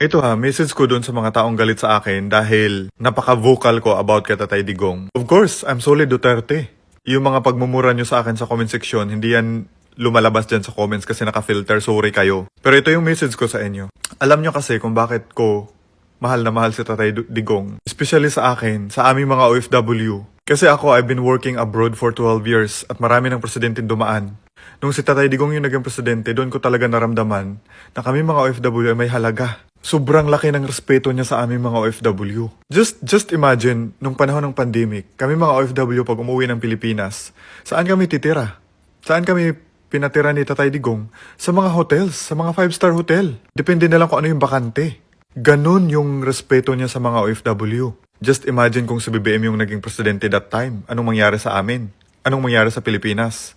Ito ha, message ko dun sa mga taong galit sa akin dahil napaka-vocal ko about kay Tatay Digong. Of course, I'm solid Duterte. Yung mga pagmumura nyo sa akin sa comment section, hindi yan lumalabas dyan sa comments kasi naka-filter, sorry kayo. Pero ito yung message ko sa inyo. Alam nyo kasi kung bakit ko mahal na mahal si Tatay Digong. Especially sa akin, sa aming mga OFW. Kasi ako, I've been working abroad for 12 years at marami ng presidente dumaan. Nung si Tatay Digong yung naging presidente, doon ko talaga naramdaman na kami mga OFW ay may halaga. Sobrang laki ng respeto niya sa aming mga OFW. Just imagine, nung panahon ng pandemic, kami mga OFW pag umuwi ng Pilipinas, saan kami titira? Saan kami pinatira ni Tatay Digong? Sa mga hotels, sa mga 5-star hotel. Depende na lang kung ano yung bakante. Ganun yung respeto niya sa mga OFW. Just imagine kung si BBM yung naging presidente that time. Anong mangyari sa amin? Anong mangyari sa Pilipinas?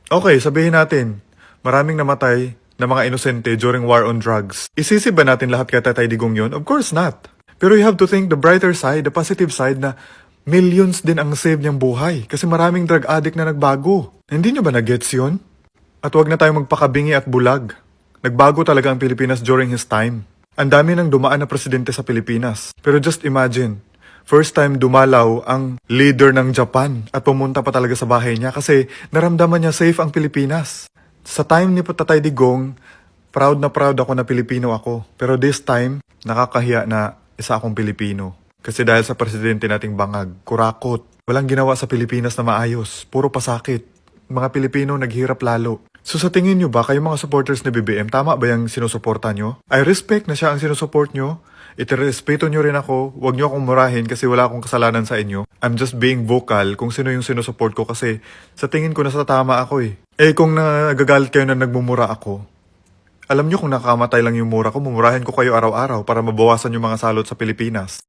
Okay, sabihin natin, maraming namatay na mga inosente during war on drugs. Isisi ba natin lahat kay Tatay Digong yun? Of course not. Pero you have to think the brighter side, the positive side na millions din ang save niyang buhay kasi maraming drug addict na nagbago. Hindi niyo ba na-gets yun? At wag na tayong magpakabingi at bulag. Nagbago talaga ang Pilipinas during his time. Ang dami nang dumaan na presidente sa Pilipinas. Pero just imagine, first time dumalaw ang leader ng Japan at pumunta pa talaga sa bahay niya kasi naramdaman niya safe ang Pilipinas. Sa time ni Tatay Digong, proud na proud ako na Pilipino ako. Pero this time, nakakahiya na isa akong Pilipino. Kasi dahil sa presidente nating bangag, kurakot, walang ginawa sa Pilipinas na maayos, puro pasakit. Mga Pilipino naghirap lalo. So sa tingin nyo ba, kayong mga supporters ni BBM, tama ba yung sinusuporta nyo? I respect na siya ang sinusupport nyo. Itirespeto nyo rin ako, huwag nyo akong murahin kasi wala akong kasalanan sa inyo. I'm just being vocal kung sino yung sinusupport ko kasi sa tingin ko nasa tama ako eh. Kung nagagalit kayo na nagmumura ako, alam nyo kung nakakamatay lang yung mura ko, mumurahin ko kayo araw-araw para mabawasan yung mga salot sa Pilipinas.